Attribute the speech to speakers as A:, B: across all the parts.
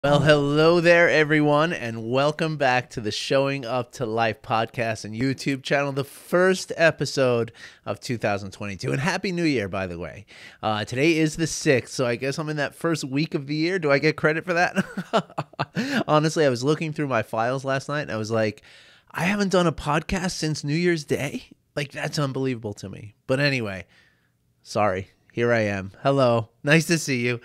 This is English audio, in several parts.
A: Well, hello there, everyone, and welcome back to the Showing Up to Life podcast and YouTube channel, the first episode of 2022. And Happy New Year, by the way. Today is the 6th, so I guess I'm in that first week of the year. Do I get credit for that? Honestly, I was looking through my files last night, and I was like, I haven't done a podcast since New Year's Day? Like, that's unbelievable to me. But anyway, sorry, here I am. Hello, nice to see you.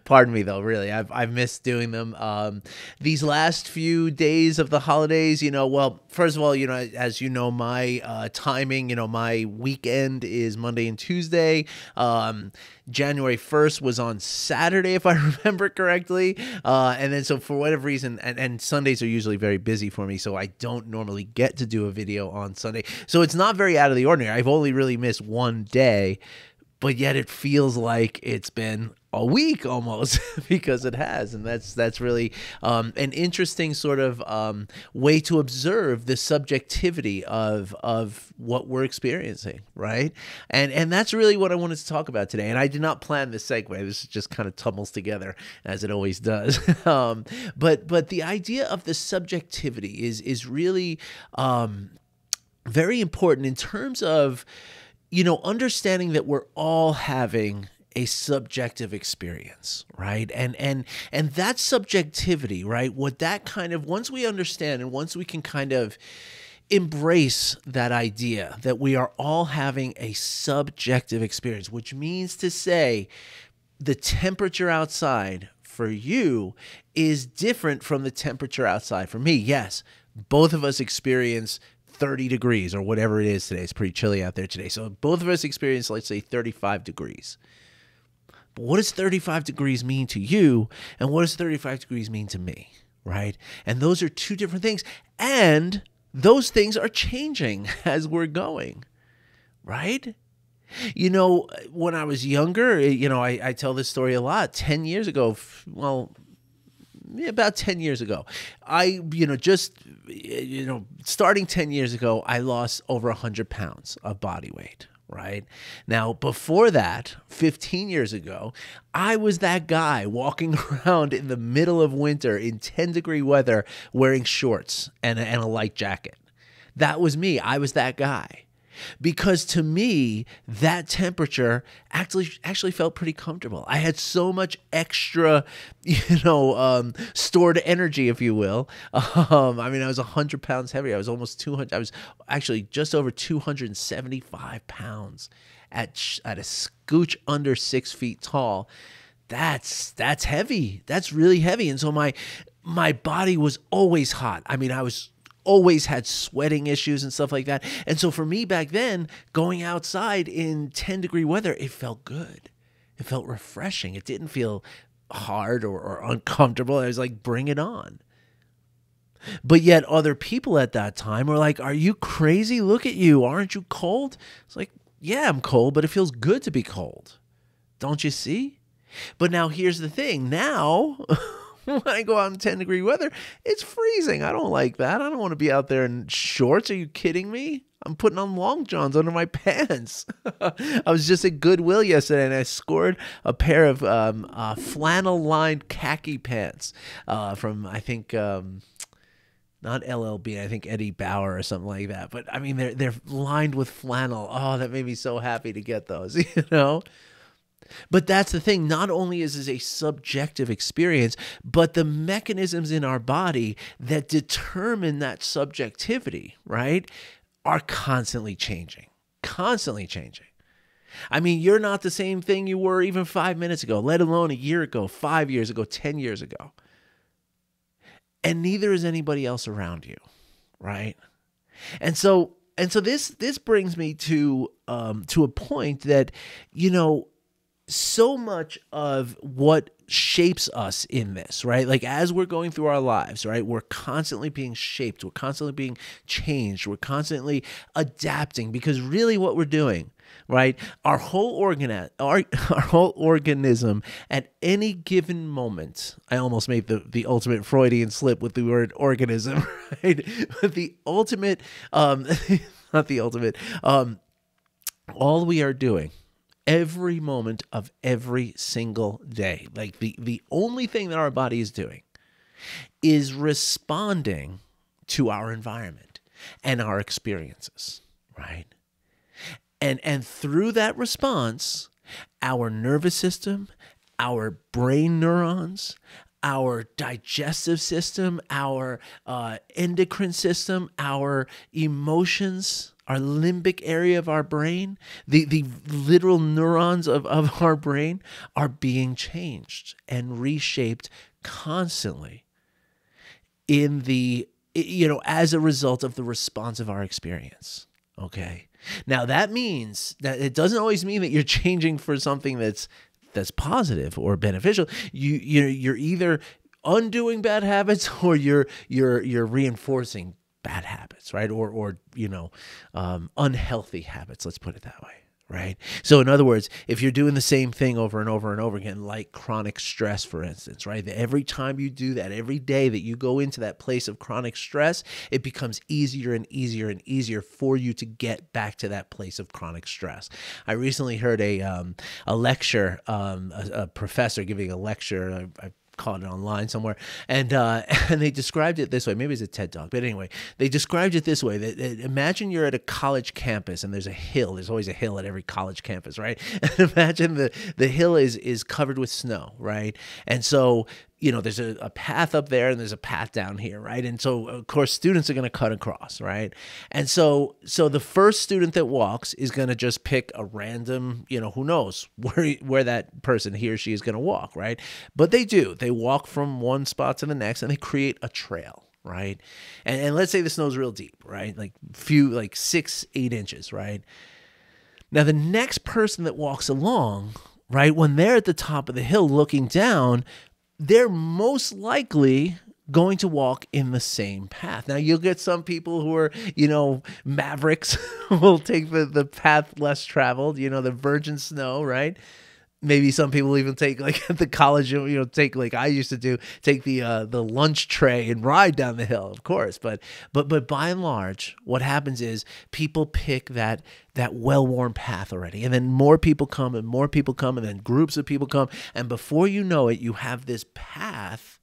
A: Pardon me, though, really. I've missed doing them. These last few days of the holidays, well, first of all, as you know, my timing, my weekend is Monday and Tuesday. January 1st was on Saturday, if I remember correctly. And then so for whatever reason, and Sundays are usually very busy for me, so I don't normally get to do a video on Sunday. So it's not very out of the ordinary. I've only really missed one day, but yet it feels like it's been a week almost because it has. And that's really an interesting sort of way to observe the subjectivity of what we're experiencing, right? And that's really what I wanted to talk about today. And I did not plan this segue. This just kind of tumbles together as it always does. But the idea of the subjectivity is really very important in terms of understanding that we're all having a subjective experience, right? And that subjectivity, right? What that kind of, once we understand and once we can kind of embrace that idea that we are all having a subjective experience, which means to say the temperature outside for you is different from the temperature outside for me. Yes, both of us experience 30 degrees or whatever it is today. It's pretty chilly out there today. So both of us experience, let's say, 35 degrees. But what does 35 degrees mean to you? And what does 35 degrees mean to me? Right? And those are two different things. And those things are changing as we're going. Right? When I was younger, I tell this story a lot. 10 years ago, about 10 years ago, starting 10 years ago, I lost over 100 pounds of body weight, right? Now, before that, 15 years ago, I was that guy walking around in the middle of winter in 10-degree weather wearing shorts and a light jacket. That was me. I was that guy. Because to me, that temperature actually felt pretty comfortable. I had so much extra, stored energy, if you will. I was 100 pounds heavier. I was almost 200. I was actually just over 275 pounds at a scooch under 6 feet tall. That's heavy. That's really heavy. And so my body was always hot. I was always had sweating issues and stuff like that. And so for me back then, going outside in 10-degree weather, it felt good. It felt refreshing. It didn't feel hard or uncomfortable. I was like, bring it on. But yet other people at that time were like, are you crazy? Look at you. Aren't you cold? It's like, yeah, I'm cold, but it feels good to be cold. Don't you see? But now here's the thing. Now... when I go out in 10-degree weather, it's freezing. I don't like that. I don't want to be out there in shorts. Are you kidding me? I'm putting on long johns under my pants. I was just at Goodwill yesterday, and I scored a pair of flannel-lined khaki pants from, I think, not LLB, I think Eddie Bauer or something like that. But, they're lined with flannel. Oh, that made me so happy to get those, But that's the thing. Not only is this a subjective experience, but the mechanisms in our body that determine that subjectivity, right, are constantly changing. Constantly changing. You're not the same thing you were even 5 minutes ago, let alone a year ago, 5 years ago, 10 years ago. And neither is anybody else around you, right? And so this brings me to a point that, so much of what shapes us in this, right? Like as we're going through our lives, right? We're constantly being shaped. We're constantly being changed. We're constantly adapting because really what we're doing, right? Our whole organism at any given moment, I almost made the ultimate Freudian slip with the word organism, right? But the ultimate, not the ultimate, all we are doing every moment of every single day. Like the only thing that our body is doing is responding to our environment and our experiences, right? And through that response, our nervous system, our brain neurons, our digestive system, our endocrine system, our emotions, our limbic area of our brain, the literal neurons of our brain are being changed and reshaped constantly as a result of the response of our experience. Okay. Now that means that it doesn't always mean that you're changing for something that's positive or beneficial. You're either undoing bad habits or you're reinforcing bad habits, right? Or unhealthy habits. Let's put it that way. Right. So in other words, if you're doing the same thing over and over and over again, like chronic stress, for instance, right? Every time you do that, every day that you go into that place of chronic stress, it becomes easier and easier and easier for you to get back to that place of chronic stress. I recently heard a lecture, a professor giving a lecture. I caught it online somewhere, and they described it this way. Maybe it's a TED Talk, but anyway, they described it this way: that imagine you're at a college campus, and there's a hill. There's always a hill at every college campus, right? And imagine the hill is covered with snow, right? And so there's a path up there and there's a path down here, right? And so, of course, students are going to cut across, right? And so the first student that walks is going to just pick a random, who knows where that person, he or she, is going to walk, right? But they do. They walk from one spot to the next and they create a trail, right? And let's say the snow's real deep, right? Like 6-8 inches, right? Now, the next person that walks along, right, when they're at the top of the hill looking down, they're most likely going to walk in the same path. Now, you'll get some people who are, mavericks will take the path less traveled, the virgin snow, right? Maybe some people even take, like at the college, take, like I used to do, take the lunch tray and ride down the hill, of course. But by and large, what happens is people pick that well-worn path already. And then more people come and more people come and then groups of people come. And before you know it, you have this path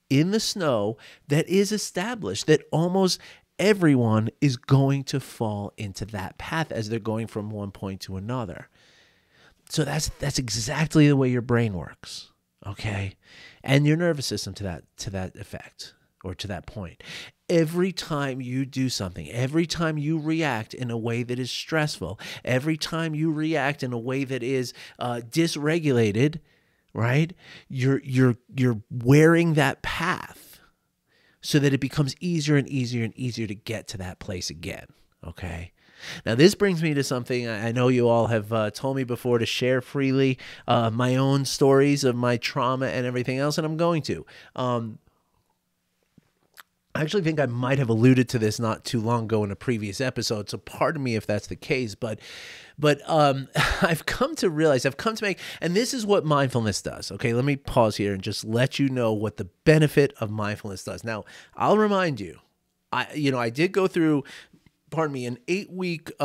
A: in the snow that is established, that almost everyone is going to fall into that path as they're going from one point to another. So that's exactly the way your brain works, okay? And your nervous system to that effect, or to that point. Every time you do something, every time you react in a way that is stressful, every time you react in a way that is dysregulated, right? You're wearing that path so that it becomes easier and easier and easier to get to that place again, okay? Now, this brings me to something I know you all have told me before to share freely, my own stories of my trauma and everything else, and I'm going to. I actually think I might have alluded to this not too long ago in a previous episode, so pardon me if that's the case, but I've come to realize, and this is what mindfulness does. Okay, let me pause here and just let you know what the benefit of mindfulness does. Now, I'll remind you, I did go through, an 8-week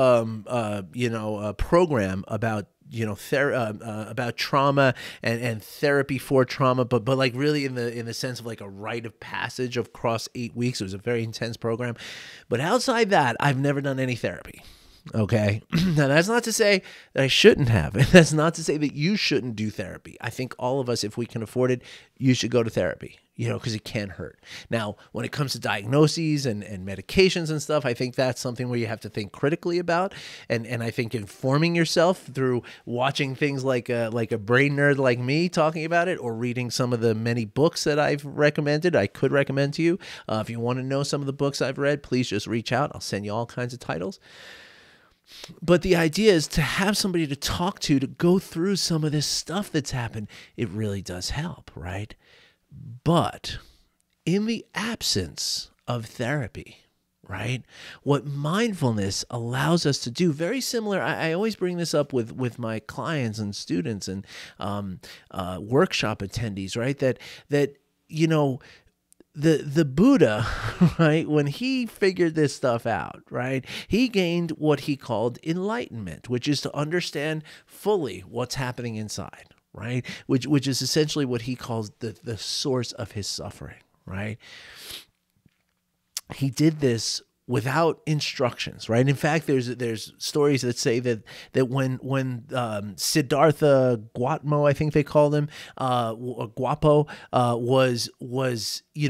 A: program about about trauma and therapy for trauma, but like really in the sense of like a rite of passage across 8 weeks. It was a very intense program, but outside that, I've never done any therapy. Okay. Now, that's not to say that I shouldn't have. That's not to say that you shouldn't do therapy. I think all of us, if we can afford it, you should go to therapy, because it can hurt. Now, when it comes to diagnoses and medications and stuff, I think that's something where you have to think critically about. And I think informing yourself through watching things like a brain nerd like me talking about it, or reading some of the many books that I could recommend to you. If you want to know some of the books I've read, please just reach out. I'll send you all kinds of titles. But the idea is to have somebody to talk to go through some of this stuff that's happened. It really does help, right? But in the absence of therapy, right, what mindfulness allows us to do, very similar, I always bring this up with my clients and students and workshop attendees, right, that the Buddha, right, when he figured this stuff out, right, he gained what he called enlightenment, which is to understand fully what's happening inside, right, which is essentially what he calls the source of his suffering, right. He did this without instructions, right? In fact, there's stories that say that when Siddhartha Gautama, I think they called him, or Guapo, was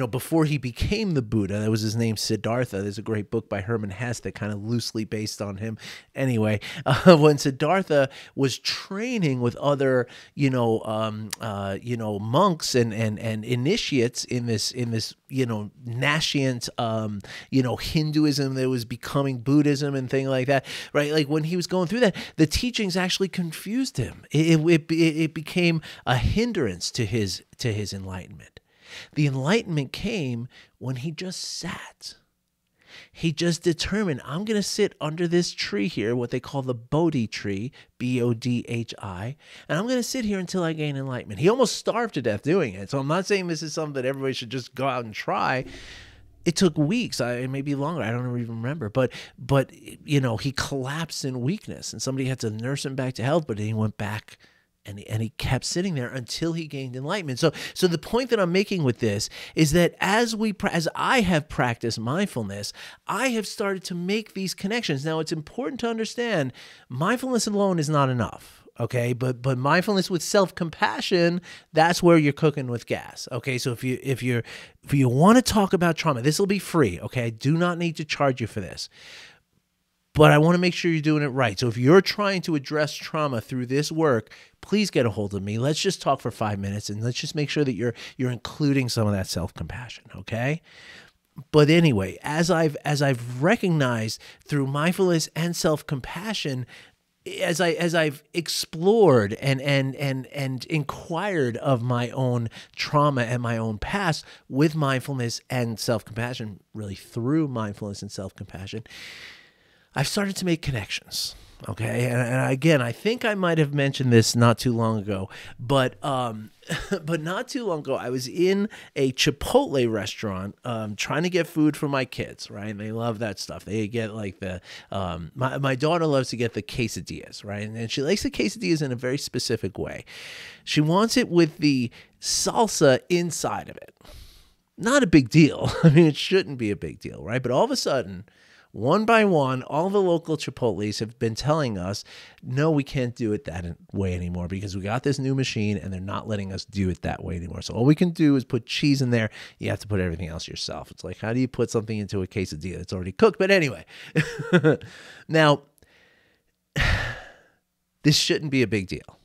A: before he became the Buddha, that was his name, Siddhartha. There's a great book by Hermann Hesse that kind of loosely based on him. Anyway, when Siddhartha was training with other monks and initiates in this nascent Hinduism that was becoming Buddhism and thing like that, right? Like when he was going through that, the teachings actually confused him. It became a hindrance to his enlightenment. The enlightenment came when he just sat. He just determined, I'm going to sit under this tree here, what they call the Bodhi tree, Bodhi, and I'm going to sit here until I gain enlightenment. He almost starved to death doing it. So I'm not saying this is something that everybody should just go out and try. It took weeks, maybe longer. I don't even remember. But he collapsed in weakness, and somebody had to nurse him back to health. But then he went back, and he kept sitting there until he gained enlightenment. So the point that I'm making with this is that as I have practiced mindfulness, I have started to make these connections. Now, it's important to understand mindfulness alone is not enough. Okay, but mindfulness with self-compassion, that's where you're cooking with gas. Okay, so if you want to talk about trauma, this will be free. Okay, I do not need to charge you for this, but I want to make sure you're doing it right. So if you're trying to address trauma through this work, please get a hold of me. Let's just talk for 5 minutes, and let's just make sure that you're including some of that self-compassion. Okay. But anyway, as I've recognized through mindfulness and self-compassion, as I've explored and inquired of my own trauma and my own past with mindfulness and self-compassion, really through mindfulness and self-compassion, I've started to make connections. Okay, and again, I think I might have mentioned this not too long ago, but not too long ago, I was in a Chipotle restaurant trying to get food for my kids, right? And they love that stuff. They get like my daughter loves to get the quesadillas, right? And she likes the quesadillas in a very specific way. She wants it with the salsa inside of it. Not a big deal. I mean, it shouldn't be a big deal, right? But all of a sudden, one by one, all the local Chipotles have been telling us, no, we can't do it that way anymore because we got this new machine and they're not letting us do it that way anymore. So all we can do is put cheese in there. You have to put everything else yourself. It's like, how do you put something into a quesadilla that's already cooked? But anyway, now, this shouldn't be a big deal.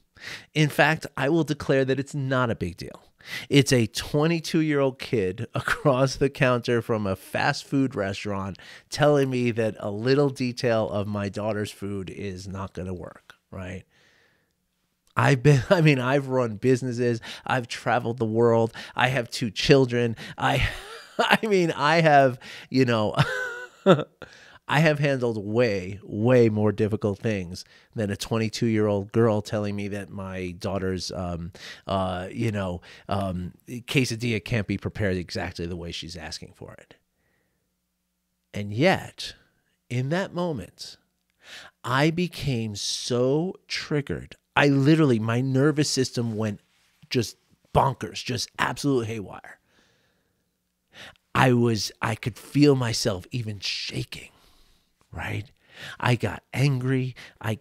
A: In fact, I will declare that it's not a big deal. It's a 22-year-old kid across the counter from a fast food restaurant telling me that a little detail of my daughter's food is not going to work, right? I've run businesses. I've traveled the world. I have 2 children. I have, I have handled way, way more difficult things than a 22-year-old girl telling me that my daughter's, quesadilla can't be prepared exactly the way she's asking for it. And yet, in that moment, I became so triggered. My nervous system went just bonkers, just absolute haywire. I could feel myself even shaking. Right? I got angry. I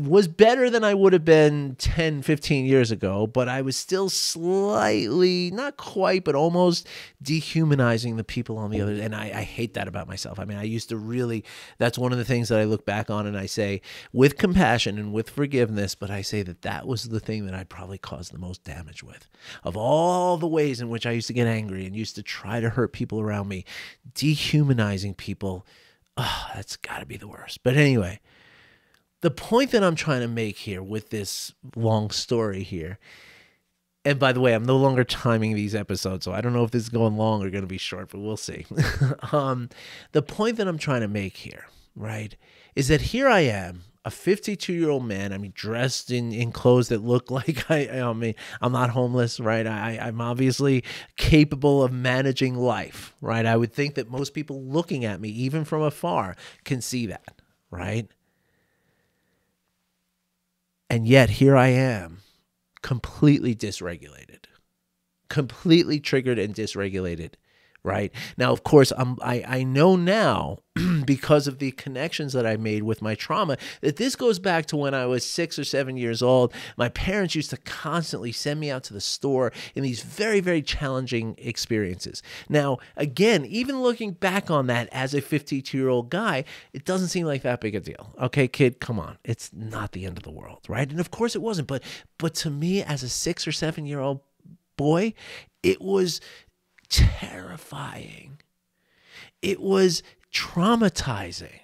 A: was better than I would have been 10, 15 years ago, but I was still slightly, not quite, but almost dehumanizing the people on the other. And I hate that about myself. I mean, I used to really, that's one of the things that I look back on and I say with compassion and with forgiveness, but I say that was the thing that I probably caused the most damage with. Of all the ways in which I used to get angry and used to try to hurt people around me, dehumanizing people, that's got to be the worst. But anyway, the point that I'm trying to make here with this long story here, and by the way, I'm no longer timing these episodes, so I don't know if this is going long or going to be short, but we'll see. The point that I'm trying to make here, right, is that here I am. a 52-year-old man, I mean, dressed in clothes that look like I mean, I'm not homeless, right? I'm obviously capable of managing life, right? I would think that most people looking at me, even from afar, can see that, right? And yet here I am, completely dysregulated, completely triggered and dysregulated. Right now, of course, I know now because of the connections that I made with my trauma that this goes back to when I was 6 or 7 years old. My parents used to constantly send me out to the store in these very, very challenging experiences. Now, again, even looking back on that as a 52-year-old guy, it doesn't seem like that big a deal. Okay, kid, come on. It's not the end of the world, right? And of course it wasn't. But to me, as a 6 or 7-year-old boy, it was terrifying. It was traumatizing.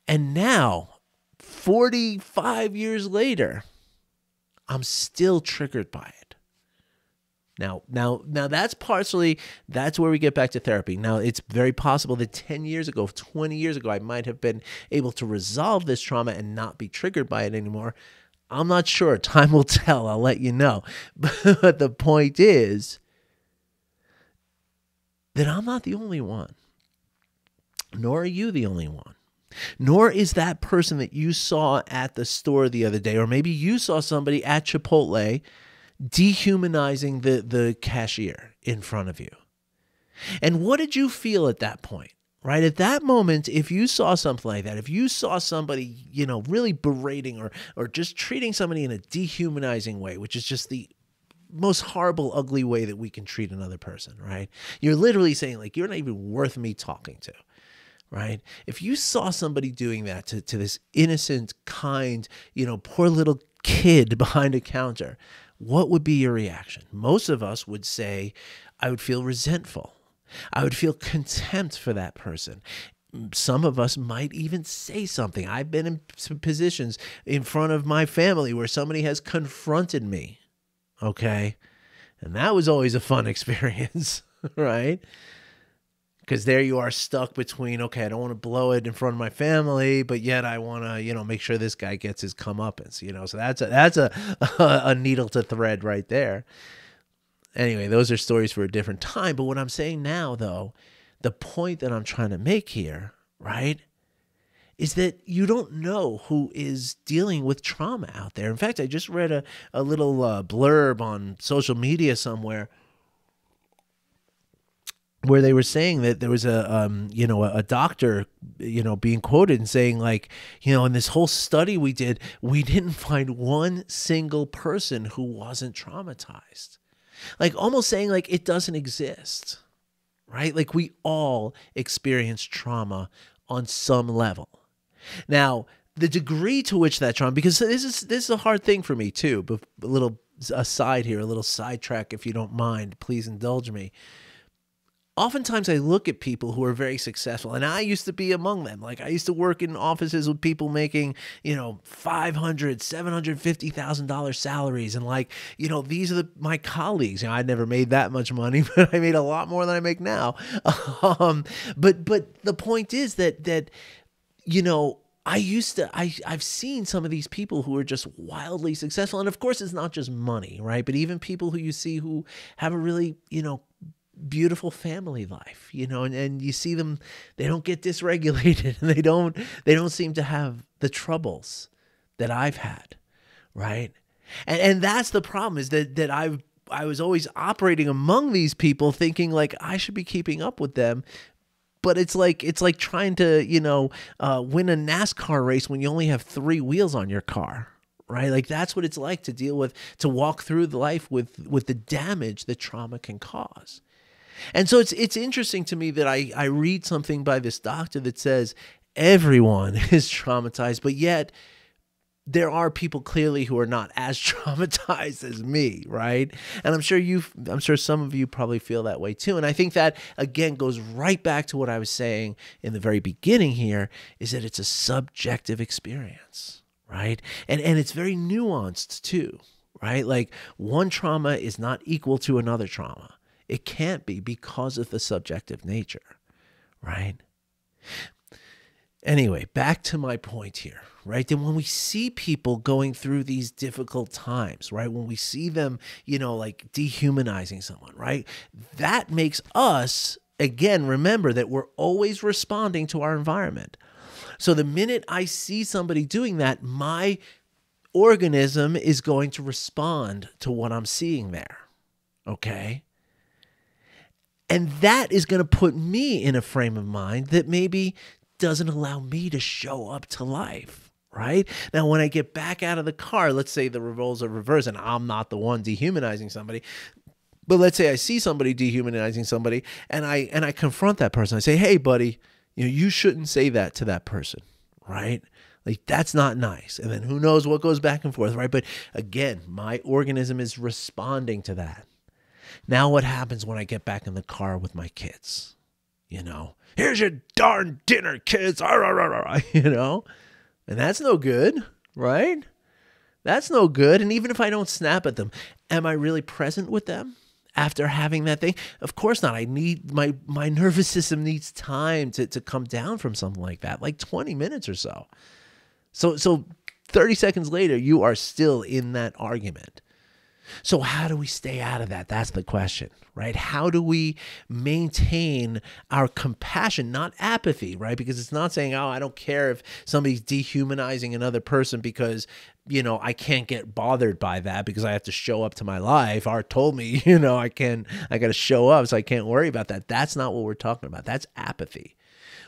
A: And now, 45 years later, I'm still triggered by it. Now that's where we get back to therapy. Now, it's very possible that 10 years ago, 20 years ago, I might have been able to resolve this trauma and not be triggered by it anymore. I'm not sure. Time will tell. I'll let you know. But the point is that I'm not the only one, nor are you the only one, nor is that person that you saw at the store the other day, or maybe you saw somebody at Chipotle dehumanizing the cashier in front of you. And what did you feel at that point? Right at that moment, if you saw something like that, if you saw somebody, really berating or just treating somebody in a dehumanizing way, which is just the most horrible, ugly way that we can treat another person, right? You're literally saying, like, you're not even worth me talking to, right? If you saw somebody doing that to this innocent, kind, poor little kid behind a counter, what would be your reaction? Most of us would say, I would feel resentful. I would feel contempt for that person. Some of us might even say something. I've been in some positions in front of my family where somebody has confronted me, okay? And that was always a fun experience, right? Because there you are stuck between, okay, I don't want to blow it in front of my family, but yet I want to, make sure this guy gets his comeuppance, So that's a needle to thread right there. Anyway, those are stories for a different time. But what I'm saying now, though, the point that I'm trying to make here, right, is that you don't know who is dealing with trauma out there. In fact, I just read a little blurb on social media somewhere where they were saying that there was a doctor, being quoted and saying, like, in this whole study we did, we didn't find one single person who wasn't traumatized. Like, almost saying, like, it doesn't exist, right? Like, we all experience trauma on some level. Now, the degree to which that trauma, because this is a hard thing for me too, but a little aside here, a little sidetrack, if you don't mind, please indulge me. Oftentimes I look at people who are very successful, and I used to be among them. Like, I used to work in offices with people making, $500,000, $750,000 salaries. And like, these are my colleagues. I never made that much money, but I made a lot more than I make now. But the point is that I've seen some of these people who are just wildly successful. And of course, it's not just money, right? But even people who you see who have a really, beautiful family life, and you see them, they don't get dysregulated, and they don't seem to have the troubles that I've had, right? And that's the problem, is that I was always operating among these people thinking like I should be keeping up with them. But it's like trying to, win a NASCAR race when you only have 3 wheels on your car, right? Like, that's what it's like to walk through life with the damage that trauma can cause. And so it's interesting to me that I read something by this doctor that says everyone is traumatized, but yet there are people clearly who are not as traumatized as me, right? And I'm sure some of you probably feel that way too. And I think that, again, goes right back to what I was saying in the very beginning here, is that it's a subjective experience, right? And it's very nuanced too, right? Like, one trauma is not equal to another trauma. It can't be, because of the subjective nature, right? Anyway, back to my point here, right? Then when we see people going through these difficult times, right? When we see them, like dehumanizing someone, right? That makes us, again, remember that we're always responding to our environment. So the minute I see somebody doing that, my organism is going to respond to what I'm seeing there, okay? And that is going to put me in a frame of mind that maybe doesn't allow me to show up to life, right? Now, when I get back out of the car, let's say the roles are reversed and I'm not the one dehumanizing somebody, but let's say I see somebody dehumanizing somebody and I confront that person. I say, hey, buddy, you shouldn't say that to that person, right? Like, that's not nice. And then who knows what goes back and forth, right? But again, my organism is responding to that. Now what happens when I get back in the car with my kids? Here's your darn dinner, kids, and that's no good, right? That's no good. And even if I don't snap at them, am I really present with them after having that thing? Of course not. I need my nervous system needs time to come down from something like that, like 20 minutes or so. So 30 seconds later, you are still in that argument. So how do we stay out of that? That's the question, right? How do we maintain our compassion, not apathy, right? Because it's not saying, oh, I don't care if somebody's dehumanizing another person because, I can't get bothered by that because I have to show up to my life. Art told me, I got to show up, so I can't worry about that. That's not what we're talking about. That's apathy.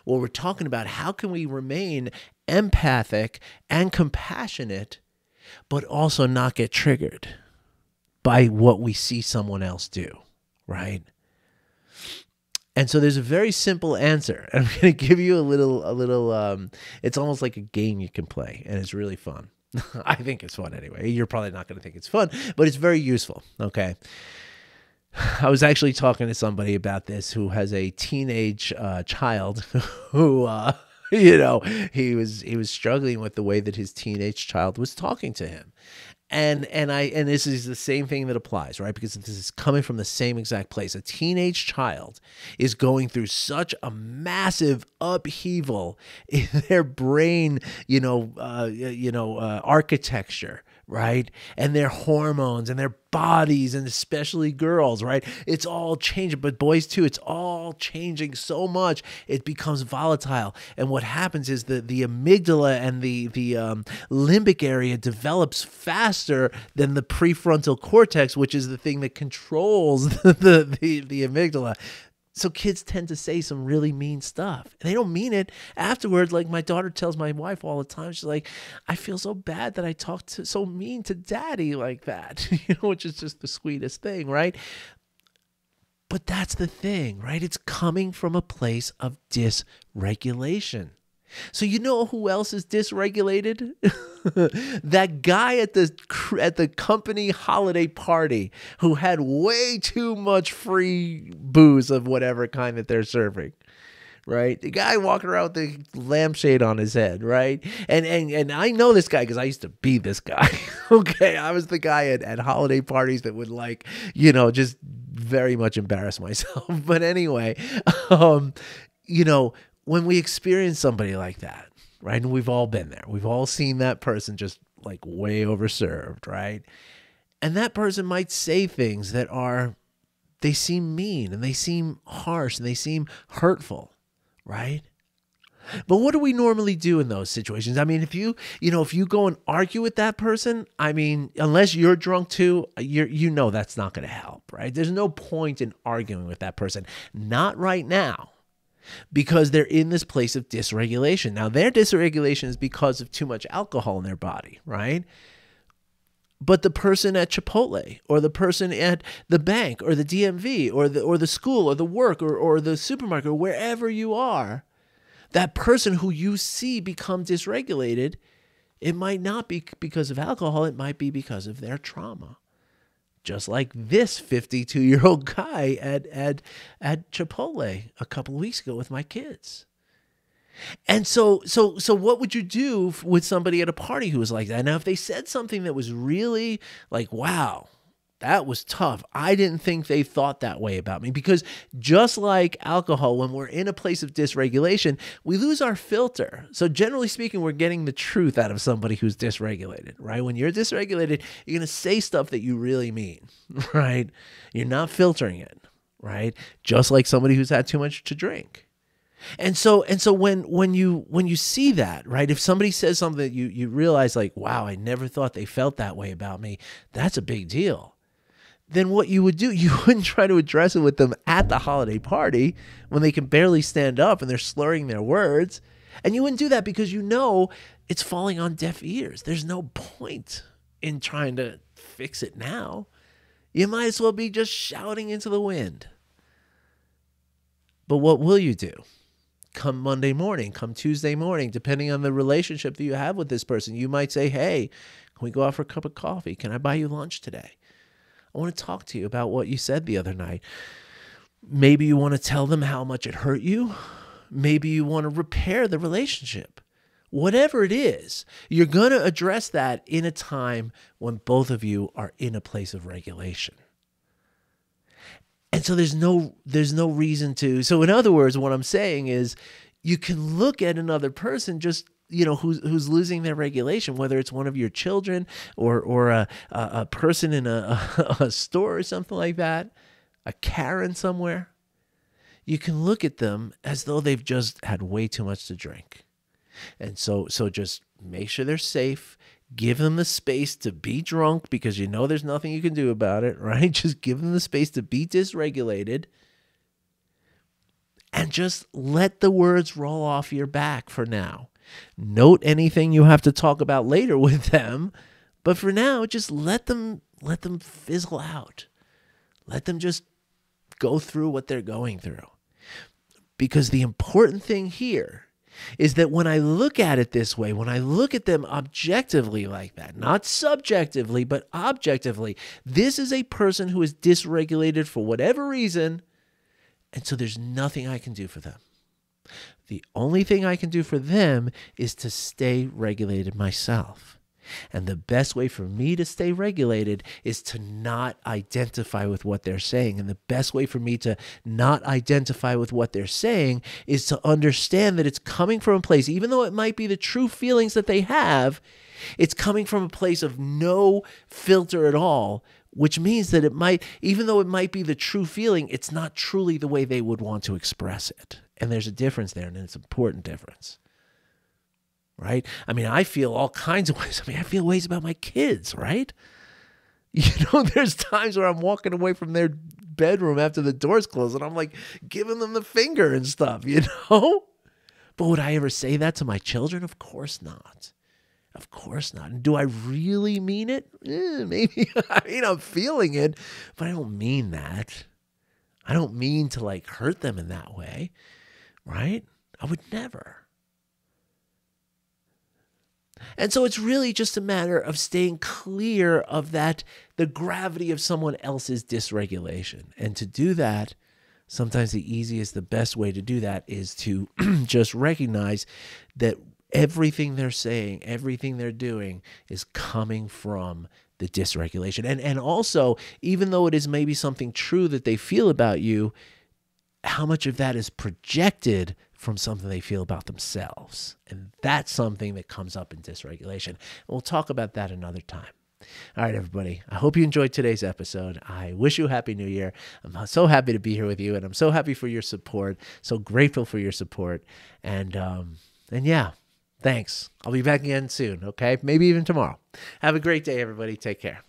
A: Well, we're talking about how can we remain empathic and compassionate, but also not get triggered by what we see someone else do, right? And so there's a very simple answer. I'm going to give you a little, it's almost like a game you can play, and it's really fun. I think it's fun anyway. You're probably not going to think it's fun, but it's very useful, okay? I was actually talking to somebody about this who has a teenage child who, he was struggling with the way that his teenage child was talking to him. And this is the same thing that applies, right? Because this is coming from the same exact place. A teenage child is going through such a massive upheaval in their brain, architecture, right? And their hormones and their bodies, and especially girls, right? It's all changing, but boys too. It's all changing so much. It becomes volatile. And what happens is the amygdala and the limbic area develops faster than the prefrontal cortex, which is the thing that controls the amygdala. So kids tend to say some really mean stuff. And they don't mean it afterwards. Like my daughter tells my wife all the time, she's like, I feel so bad that I talked so mean to daddy like that, which is just the sweetest thing, right? But that's the thing, right? It's coming from a place of dysregulation. So you know who else is dysregulated? That guy at the company holiday party who had way too much free booze of whatever kind that they're serving. Right? The guy walking around with the lampshade on his head, right? And I know this guy because I used to be this guy. Okay. I was the guy at holiday parties that would just very much embarrass myself. But anyway, when we experience somebody like that, right? And we've all been there. We've all seen that person just like way overserved, right? And that person might say things that they seem mean and they seem harsh and they seem hurtful, right? But what do we normally do in those situations? I mean, if you go and argue with that person, I mean, unless you're drunk too, that's not going to help, right? There's no point in arguing with that person. Not right now. Because they're in this place of dysregulation. Now, their dysregulation is because of too much alcohol in their body, right? But the person at Chipotle, or the person at the bank, or the DMV, or the school, or the work, or the supermarket, or wherever you are, that person who you see become dysregulated, it might not be because of alcohol. It might be because of their trauma. Just like this 52-year-old guy at Chipotle a couple of weeks ago with my kids. And so what would you do with somebody at a party who was like that? Now, if they said something that was really like, wow, that was tough. I didn't think they thought that way about me, because just like alcohol, when we're in a place of dysregulation, we lose our filter. So generally speaking, we're getting the truth out of somebody who's dysregulated, right? When you're dysregulated, you're going to say stuff that you really mean, right? You're not filtering it, right? Just like somebody who's had too much to drink. And so when you see that, right, if somebody says something that you realize like, wow, I never thought they felt that way about me, that's a big deal. Then what you would do, you wouldn't try to address it with them at the holiday party when they can barely stand up and they're slurring their words. And you wouldn't do that because you know it's falling on deaf ears. There's no point in trying to fix it now. You might as well be just shouting into the wind. But what will you do? Come Monday morning, come Tuesday morning, depending on the relationship that you have with this person, you might say, hey, can we go out for a cup of coffee? Can I buy you lunch today? I want to talk to you about what you said the other night. Maybe you want to tell them how much it hurt you. Maybe you want to repair the relationship. Whatever it is, you're going to address that in a time when both of you are in a place of regulation. And so there's no reason to. So in other words, what I'm saying is you can look at another person just, who's losing their regulation, whether it's one of your children or a person in a store or something like that, a Karen somewhere. You can look at them as though they've just had way too much to drink. And so just make sure they're safe. Give them the space to be drunk because you know there's nothing you can do about it, right? Just give them the space to be dysregulated and just let the words roll off your back for now. Note anything you have to talk about later with them, but for now, just let them fizzle out. Let them just go through what they're going through. Because the important thing here is that when I look at it this way, when I look at them objectively like that, not subjectively, but objectively, this is a person who is dysregulated for whatever reason, and so there's nothing I can do for them. The only thing I can do for them is to stay regulated myself. And the best way for me to stay regulated is to not identify with what they're saying. And the best way for me to not identify with what they're saying is to understand that it's coming from a place, even though it might be the true feelings that they have, it's coming from a place of no filter at all, which means that it might, even though it might be the true feeling, it's not truly the way they would want to express it. And there's a difference there, and it's an important difference. Right? I mean, I feel all kinds of ways. I feel ways about my kids, right? There's times where I'm walking away from their bedroom after the door's closed and I'm like giving them the finger and stuff, But would I ever say that to my children? Of course not. Of course not. And do I really mean it? Maybe. I'm feeling it, but I don't mean that. I don't mean to hurt them in that way, right? I would never. And so it's really just a matter of staying clear of that, the gravity of someone else's dysregulation. And to do that, sometimes the best way to do that is to just recognize that everything they're saying, everything they're doing is coming from the dysregulation. And also, even though it is maybe something true that they feel about you, how much of that is projected from something they feel about themselves. And that's something that comes up in dysregulation. And we'll talk about that another time. All right, everybody. I hope you enjoyed today's episode. I wish you a Happy New Year. I'm so happy to be here with you, and I'm so happy for your support. So grateful for your support. And yeah, thanks. I'll be back again soon, okay? Maybe even tomorrow. Have a great day, everybody. Take care.